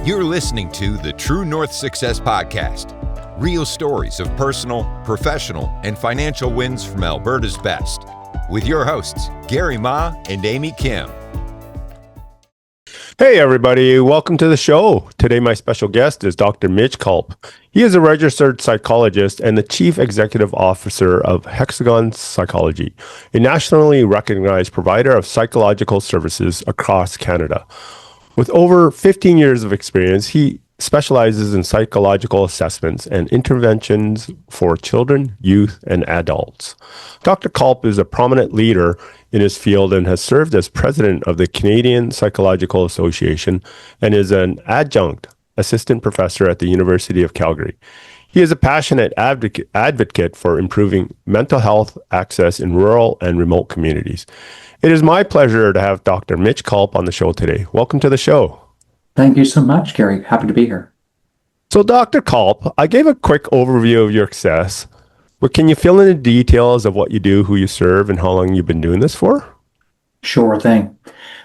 You're listening to the True North Success Podcast. Real stories of personal, professional, and financial wins from Alberta's best. With your hosts, Gary Ma and Amy Kim. Hey everybody, welcome to the show. Today my special guest is Dr. Mitch Colp. He is a registered psychologist and the Chief Executive Officer of Hexagon Psychology, a nationally recognized provider of psychological services across Canada. With over 15 years of experience, he specializes in psychological assessments and interventions for children, youth, and adults. Dr. Colp is a prominent leader in his field and has served as president of the Canadian Psychological Association and is an adjunct assistant professor at the University of Calgary. He is a passionate advocate for improving mental health access in rural and remote communities. It is my pleasure to have Dr. Mitch Colp on the show today. Welcome to the show. Thank you so much, Gary. Happy to be here. So, Dr. Colp, I gave a quick overview of your success, but can you fill in the details of what you do, who you serve, and how long you've been doing this for? Sure thing.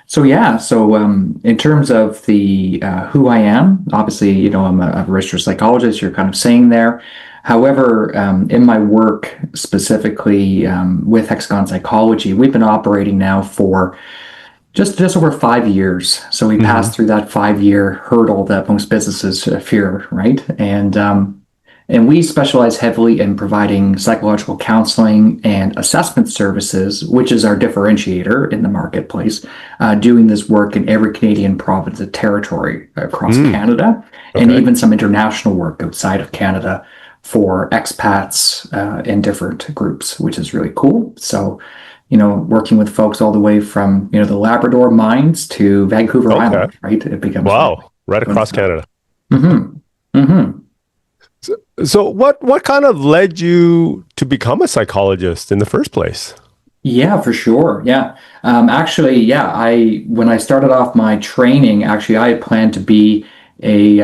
So in terms of the who I am, obviously, I'm a registered psychologist. You're kind of saying there. However, in my work specifically with Hexagon Psychology, we've been operating now for just over 5 years. So we passed through that 5-year hurdle that most businesses fear, right? And we specialize heavily in providing psychological counseling and assessment services, which is our differentiator in the marketplace, doing this work in every Canadian province and territory across Canada, and even some international work outside of Canada for expats in different groups, which is really cool. So, working with folks all the way from, the Labrador mines to Vancouver Island, right? It becomes right across Canada. Mm-hmm. So what kind of led you to become a psychologist in the first place? Yeah, for sure. Yeah. When I started off my training, I had planned to be a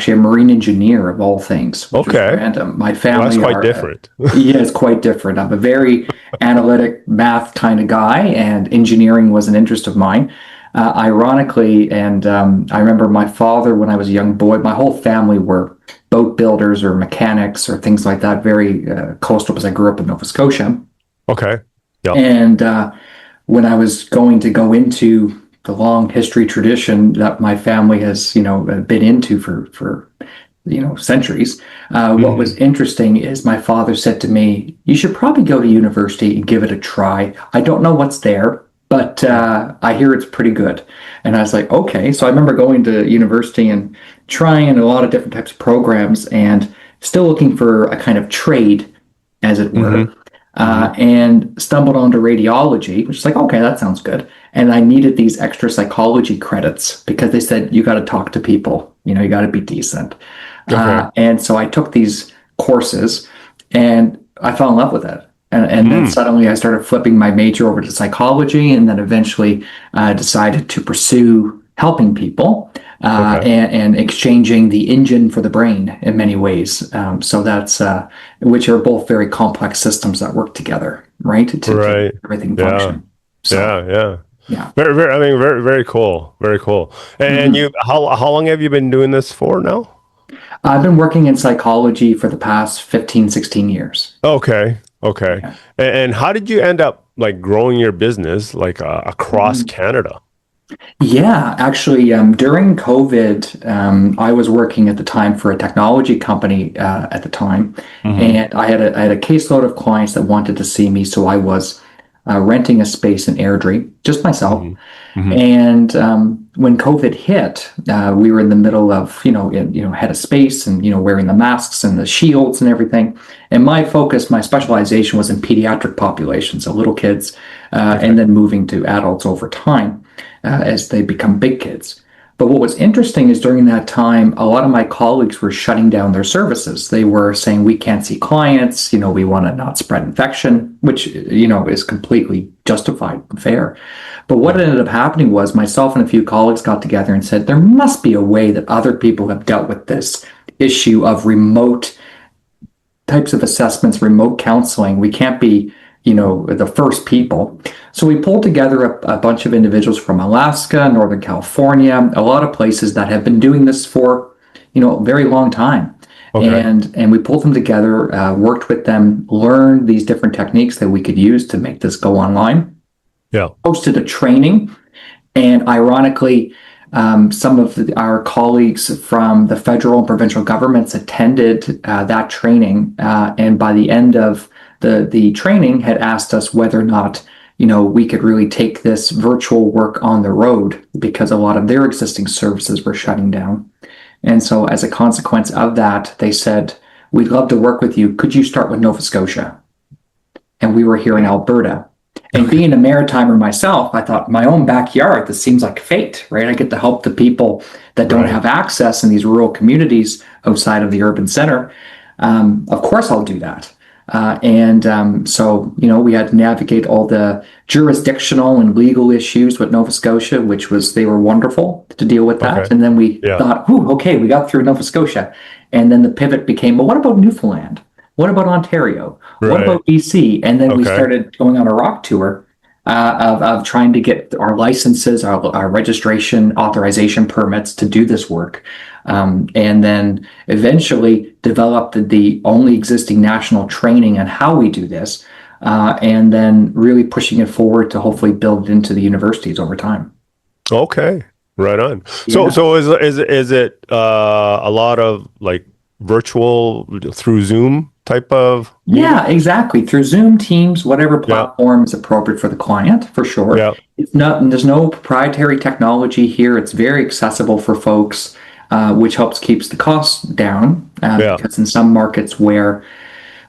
marine engineer of all things. Okay. Random. My family that's quite different. Yeah, it's quite different. I'm a very analytic math kind of guy, and engineering was an interest of mine. Ironically, and I remember my father, when I was a young boy, my whole family were boat builders or mechanics or things like that, very coastal, because I grew up in Nova Scotia. Okay. Yeah. And when I was going to go into the long history tradition that my family has, been into for centuries, what was interesting is my father said to me, "You should probably go to university and give it a try. I don't know what's there, but I hear it's pretty good." And I was like, okay. So I remember going to university and trying a lot of different types of programs and still looking for a kind of trade, as it were, and stumbled onto radiology, which is like, okay, that sounds good. And I needed these extra psychology credits because they said, you got to talk to people, you got to be decent. Okay. And so I took these courses and I fell in love with it. And then suddenly I started flipping my major over to psychology, and then eventually decided to pursue helping people and exchanging the engine for the brain in many ways. So that's, which are both very complex systems that work together, right? To make everything function. So, yeah. Very, very cool. Very cool. And how long have you been doing this for now? I've been working in psychology for the past 15, 16 years. Okay. Yeah. And how did you end up growing your business across Canada? Yeah, actually, during COVID, I was working at the time for a technology company at the time, and I had a caseload of clients that wanted to see me, so I was renting a space in Airdrie, just myself. And when COVID hit, we were in the middle of, had a space and, wearing the masks and the shields and everything. And my specialization was in pediatric populations, so little kids, and then moving to adults over time as they become big kids. But what was interesting is during that time, a lot of my colleagues were shutting down their services. They were saying, we can't see clients, we want to not spread infection, which, is completely justified and fair. But what ended up happening was myself and a few colleagues got together and said, there must be a way that other people have dealt with this issue of remote types of assessments, remote counseling. We can't be the first people. So we pulled together a bunch of individuals from Alaska, Northern California, a lot of places that have been doing this for, a very long time. Okay. And we pulled them together, worked with them, learned these different techniques that we could use to make this go online. Yeah. Hosted a training, and ironically, some of our colleagues from the federal and provincial governments attended that training, and by the end of the training had asked us whether or not we could really take this virtual work on the road, because a lot of their existing services were shutting down. And so as a consequence of that, they said, we'd love to work with you. Could you start with Nova Scotia? And we were here in Alberta. And being a maritimer myself, I thought, my own backyard, this seems like fate, right? I get to help the people that don't have access in these rural communities outside of the urban center. Of course, I'll do that. So we had to navigate all the jurisdictional and legal issues with Nova Scotia, they were wonderful to deal with that. Okay. And then we thought, okay, we got through Nova Scotia. And then the pivot became, well, what about Newfoundland? What about Ontario? What about BC? And then we started going on a rock tour of trying to get our licenses, our registration, authorization permits to do this work. And then eventually developed the only existing national training on how we do this, and then really pushing it forward to hopefully build it into the universities over time. Okay, right on. So is it a lot of like virtual through Zoom type of meeting? Yeah, exactly. Through Zoom, Teams, whatever platform is appropriate for the client, for sure. Yeah. There's no proprietary technology here. It's very accessible for folks, which helps keeps the costs down, because in some markets where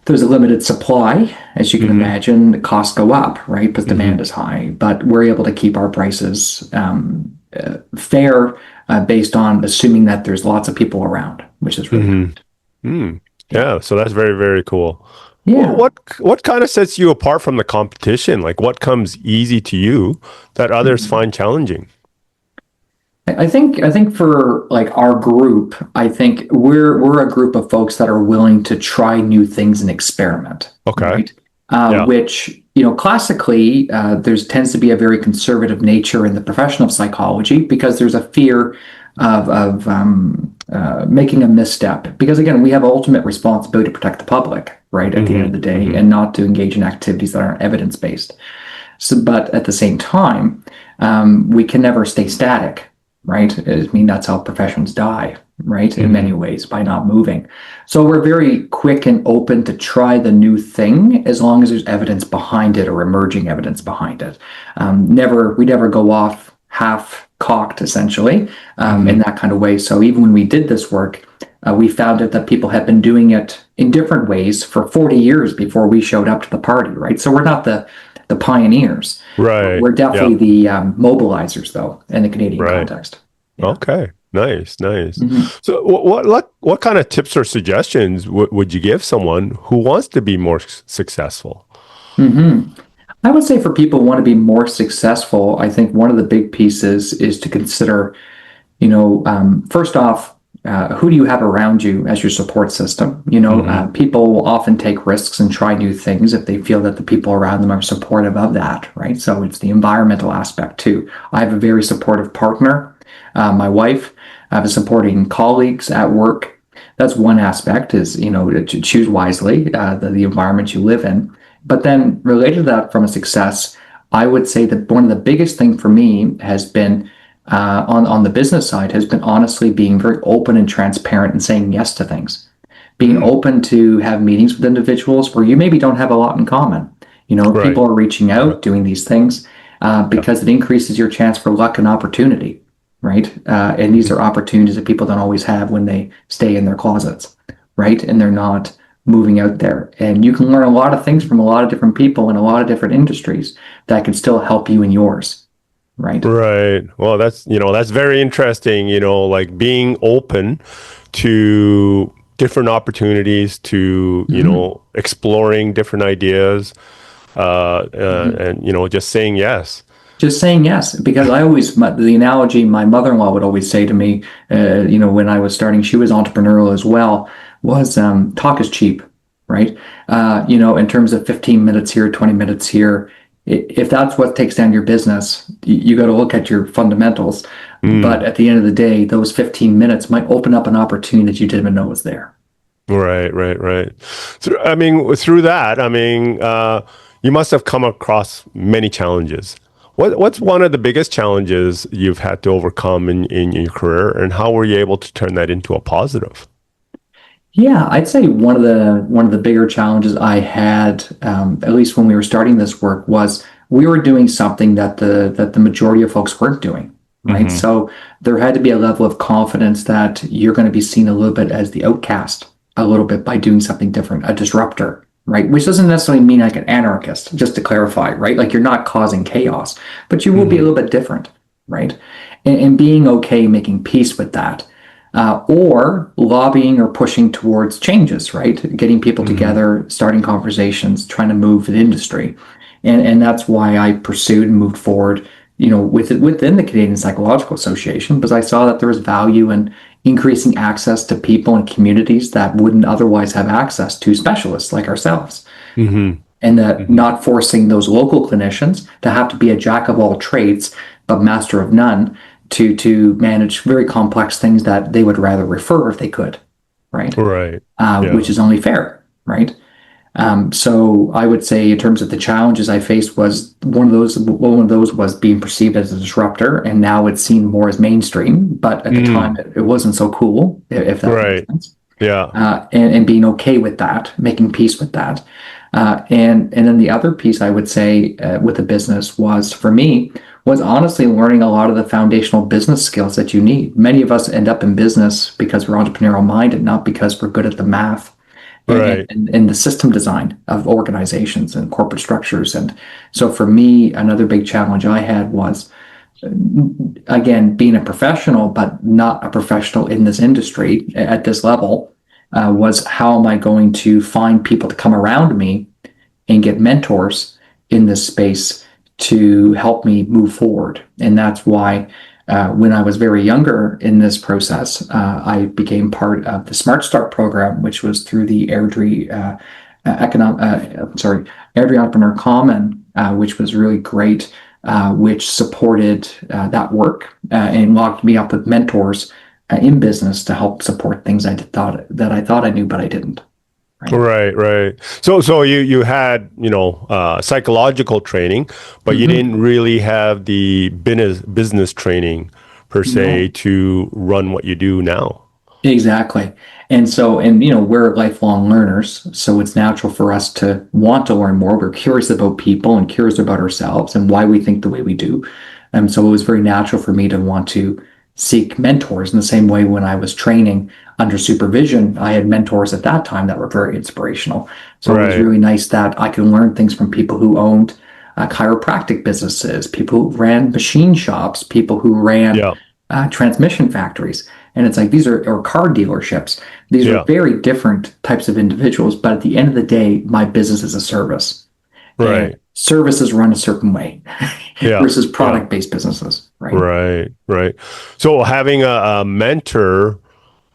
there's a limited supply, as you can imagine, the costs go up, right? Because demand is high. But we're able to keep our prices fair, based on assuming that there's lots of people around, which is really good. Yeah, so that's very, very cool. Yeah. What kind of sets you apart from the competition? Like, what comes easy to you that others find challenging? I think for like our group, I think we're a group of folks that are willing to try new things and experiment. Okay. Right? Which classically there tends to be a very conservative nature in the profession of psychology, because there's a fear of making a misstep. Because again, we have ultimate responsibility to protect the public, right? At the end of the day, and not to engage in activities that aren't evidence based. So, but at the same time, we can never stay static. Right? I mean, that's how professions die, right? In many ways, by not moving. So we're very quick and open to try the new thing, as long as there's evidence behind it or emerging evidence behind it. We never go off half-cocked, essentially, in that kind of way. So even when we did this work, we found out that people had been doing it in different ways for 40 years before we showed up to the party, right? So we're not the pioneers. Right. We're definitely the mobilizers, though, in the Canadian context. Yeah. Okay. Nice. So what kind of tips or suggestions would you give someone who wants to be more successful? I would say for people who want to be more successful, I think one of the big pieces is to consider, first off, who do you have around you as your support system? People will often take risks and try new things if they feel that the people around them are supportive of that, right? So it's the environmental aspect too. I have a very supportive partner, my wife. I have a supporting colleagues at work. That's one aspect, is, to choose wisely the environment you live in. But then related to that, from a success, I would say that one of the biggest thing for me has been, on the business side, has been honestly being very open and transparent and saying yes to things. Being open to have meetings with individuals where you maybe don't have a lot in common. People are reaching out, doing these things, because it increases your chance for luck and opportunity, right? And these are opportunities that people don't always have when they stay in their closets, right? And they're not moving out there. And you can learn a lot of things from a lot of different people in a lot of different industries that can still help you in yours. Right. Well, that's very interesting, like being open to different opportunities, to, exploring different ideas, and, just saying yes. Just saying yes, because the analogy my mother-in-law would always say to me, when I was starting, she was entrepreneurial as well, was talk is cheap. right? In terms of 15 minutes here, 20 minutes here, if that's what takes down your business, you got to look at your fundamentals. But at the end of the day, those 15 minutes might open up an opportunity that you didn't even know was there. Right. Through that, you must have come across many challenges. What's one of the biggest challenges you've had to overcome in your career, and how were you able to turn that into a positive? Yeah, I'd say one of the bigger challenges I had, at least when we were starting this work, was we were doing something that the majority of folks weren't doing, right? So there had to be a level of confidence that you're going to be seen a little bit as the outcast, a little bit by doing something different, a disruptor, right? Which doesn't necessarily mean like an anarchist, just to clarify, right? Like you're not causing chaos, but you will be a little bit different, right? And being okay, making peace with that. Or lobbying or pushing towards changes, right? Getting people together, starting conversations, trying to move the industry. And that's why I pursued and moved forward, within the Canadian Psychological Association, because I saw that there was value in increasing access to people and communities that wouldn't otherwise have access to specialists like ourselves. And that not forcing those local clinicians to have to be a jack of all trades, but master of none, to manage very complex things that they would rather refer if they could, right? Right. Which is only fair, right? So I would say in terms of the challenges I faced was one of those was being perceived as a disruptor, and now it's seen more as mainstream. But at the time, it wasn't so cool, if that makes sense. Yeah. And being okay with that, making peace with that. And then the other piece I would say with the business was, for me, was honestly learning a lot of the foundational business skills that you need. Many of us end up in business because we're entrepreneurial minded, not because we're good at the math and the system design of organizations and corporate structures. And so for me, another big challenge I had was, again, being a professional, but not a professional in this industry at this level, was how am I going to find people to come around me and get mentors in this space to help me move forward. And that's why when I was very younger in this process, I became part of the Smart Start program, which was through the Airdrie Entrepreneur Common, which was really great, which supported that work and locked me up with mentors in business to help support things I thought I knew, but I didn't. Right. So you had, psychological training, but you didn't really have the business training per se to run what you do now. Exactly. And so, we're lifelong learners, so it's natural for us to want to learn more. We're curious about people and curious about ourselves and why we think the way we do. And so it was very natural for me to want to seek mentors in the same way when I was training under supervision. I had mentors at that time that were very inspirational. So it was really nice that I could learn things from people who owned chiropractic businesses, people who ran machine shops, people who ran transmission factories. And it's like, these are, or car dealerships. These are very different types of individuals. But at the end of the day, my business is a service. And services run a certain way versus product-based businesses. Right. So having a mentor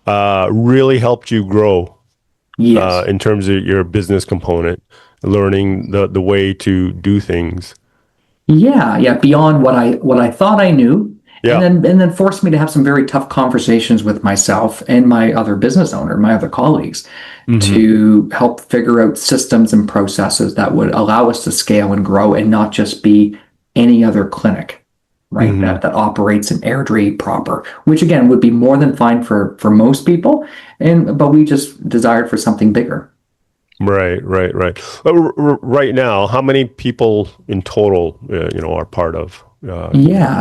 really helped you grow in terms of your business component, learning the way to do things. Beyond what I thought I knew. And then forced me to have some very tough conversations with myself and my other business owner, my other colleagues, to help figure out systems and processes that would allow us to scale and grow and not just be any other clinic, right? That operates in Airdrie proper, which again would be more than fine for most people, but we just desired for something bigger. Right. Right now, how many people in total, are part of?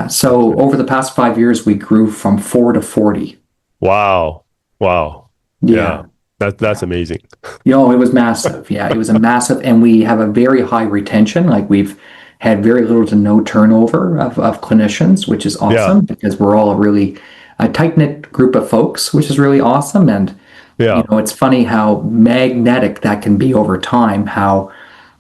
So over the past 5 years, we grew from 4 to 40. Wow. Yeah. That's amazing. It was massive. It was a massive, and we have a very high retention. Like we've had very little to no turnover of clinicians, which is awesome because we're all a tight-knit group of folks, which is really awesome. And, it's funny how magnetic that can be over time, how,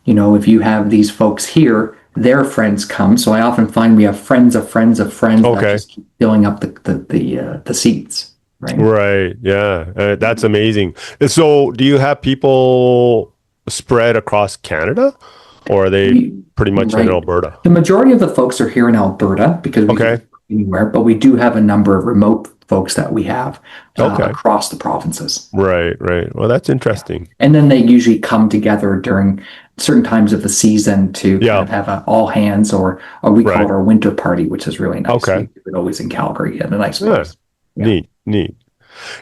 if you have these folks here, their friends come. So I often find we have friends of friends of friends that just keep filling up the seats. right? Right. Yeah. That's amazing. So do you have people spread across Canada, or are they We, pretty much in right. Alberta? The majority of the folks are here in Alberta because we can Okay. work anywhere, but we do have a number of remote folks that we have Okay. across the provinces. Right. Right. Well, that's interesting. And then they usually come together during certain times of the season to kind Yeah. of have a all hands or we call Right. it our winter party, which is really nice. We Okay. do it always in Calgary at a nice Yeah. place. Yeah. Neat. Neat.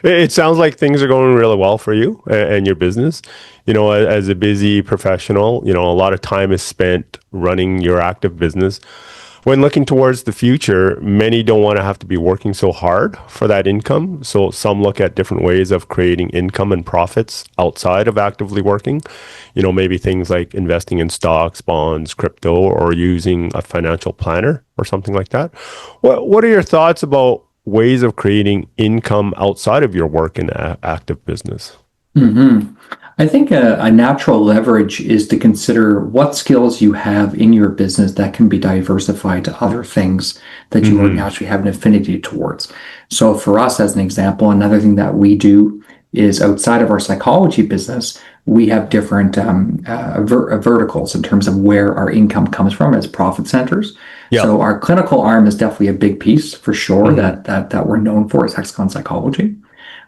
It sounds like things are going really well for you and your business. As a busy professional, a lot of time is spent running your active business. When looking towards the future, many don't want to have to be working so hard for that income. So some look at different ways of creating income and profits outside of actively working. Maybe things like investing in stocks, bonds, crypto, or using a financial planner or something like that. What are your thoughts about ways of creating income outside of your work in active business? hmm I think a natural leverage is to consider what skills you have in your business that can be diversified to other things that you already Hmm. naturally have an affinity towards. So, for us, as an example, another thing that we do is outside of our psychology business, we have different verticals in terms of where our income comes from as profit centers. Yeah. So, our clinical arm is definitely a big piece for sure Hmm. that we're known for as Hexagon Psychology.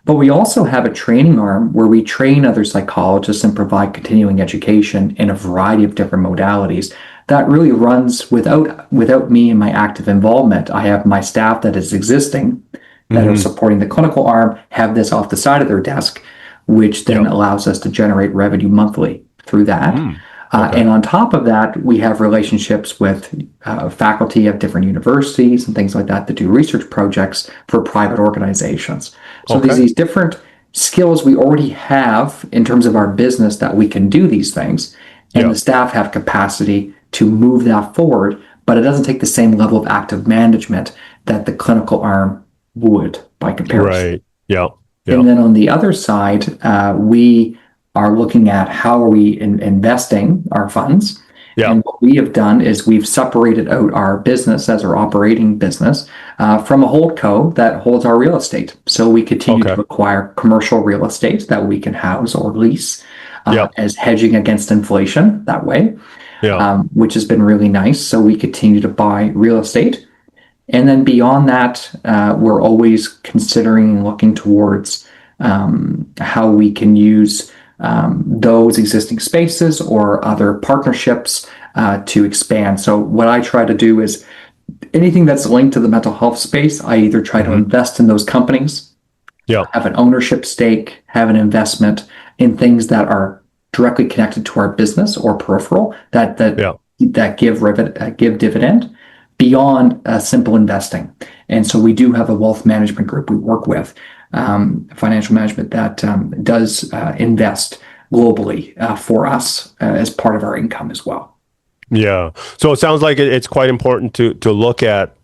But we also have a training arm where we train other psychologists and provide continuing education in a variety of different modalities that really runs without me and my active involvement. I have my staff that is existing that are Hmm. supporting the clinical arm have this off the side of their desk, which then Yeah. allows us to generate revenue monthly through that. Mm. Okay. And on top of that, we have relationships with faculty of different universities and things like that that do research projects for private organizations. So Okay. these different skills we already have in terms of our business that we can do these things, and Yeah. the staff have capacity to move that forward, but it doesn't take the same level of active management that the clinical arm would by comparison. Right. Yeah. Yeah. And then on the other side, we are looking at how are we investing our funds. Yeah. And what we have done is we've separated out our business as our operating business from a holdco that holds our real estate. So we continue Okay. to acquire commercial real estate that we can house or lease Yeah. as hedging against inflation that way, Yeah. which has been really nice. So we continue to buy real estate. And then beyond that, we're always considering and looking towards how we can use those existing spaces or other partnerships to expand. So what I try to do is anything that's linked to the mental health space, I either try to Hmm. invest in those companies, Yeah. have an ownership stake, have an investment in things that are directly connected to our business or peripheral Yeah. that give dividend beyond simple investing. And so we do have a wealth management group we work with, financial management that does invest globally for us as part of our income as well. Yeah. So it sounds like it's quite important to look at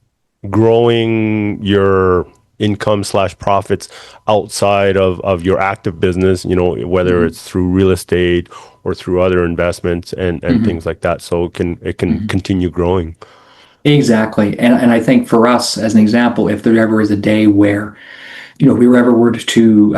growing your income slash profits outside of your active business, whether it's through real estate or through other investments and Mhm. things like that. So it can continue growing. Exactly. And I think for us, as an example, if there ever is a day where we ever were to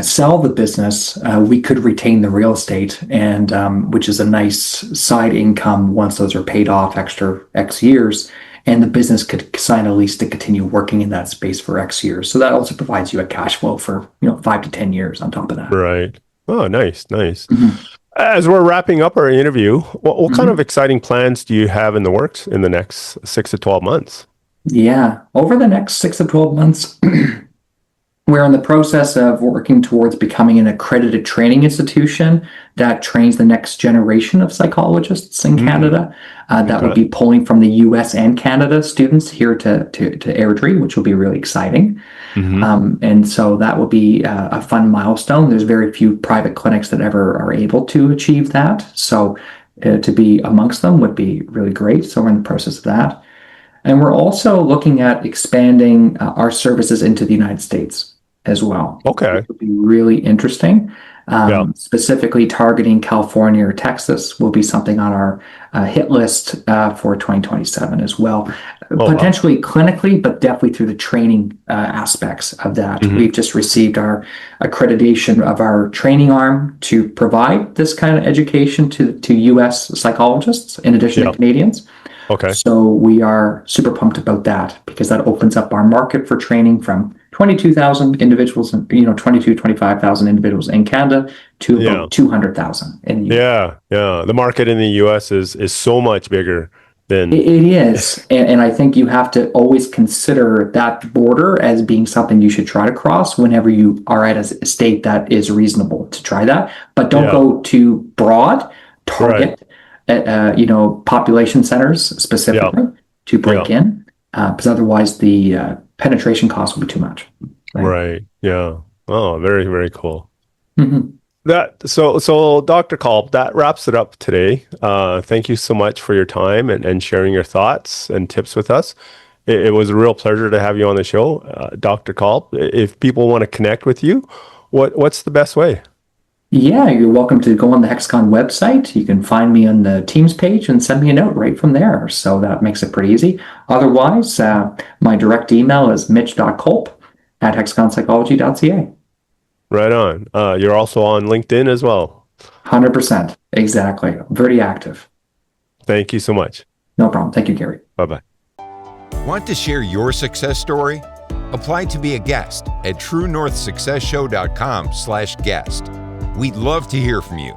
sell the business, we could retain the real estate, and which is a nice side income once those are paid off extra X years, and the business could sign a lease to continue working in that space for X years. So that also provides you a cash flow for 5 to 10 years on top of that. Right. Oh, nice, nice. Mhm. As we're wrapping up our interview, what kind of Mhm. exciting plans do you have in the works in the next 6 to 12 months? Yeah, over the next 6 to 12 months, we're in the process of working towards becoming an accredited training institution that trains the next generation of psychologists in Mm, Canada. That would okay. be pulling from the US and Canada students here to Airdrie, which will be really exciting. Hmm. And so that will be a fun milestone. There's very few private clinics that ever are able to achieve that. So to be amongst them would be really great. So we're in the process of that. And we're also looking at expanding our services into the United States as well, which Okay. would be really interesting. Specifically targeting California or Texas will be something on our hit list for 2027 as well. Potentially clinically, but definitely through the training aspects of that. We've just received our accreditation of our training arm to provide this kind of education to U.S. psychologists in addition to Canadians. Okay. So we are super pumped about that because that opens up our market for training from 22,000 individuals, 25,000 individuals in Canada to about 200,000 in the US. Yeah. The market in the U.S. is so much bigger than it is. And I think you have to always consider that border as being something you should try to cross whenever you are at a state that is reasonable to try that. But don't go too broad. Target population centers specifically to break in, because otherwise the penetration cost will be too much. Right. Yeah. Oh, very, very cool. So Dr. Colp, that wraps it up today. Thank you so much for your time and sharing your thoughts and tips with us. It was a real pleasure to have you on the show, Dr. Colp. If people want to connect with you, what's the best way? Yeah, you're welcome to go on the Hexagon website. You can find me on the Teams page and send me a note right from there. So that makes it pretty easy. Otherwise, my direct email is mitch.colp@hexagonpsychology.ca. Right on. You're also on LinkedIn as well. 100%. Exactly. Very active. Thank you so much. No problem. Thank you, Gary. Bye-bye. Want to share your success story? Apply to be a guest at truenorthsuccessshow.com/guest. We'd love to hear from you.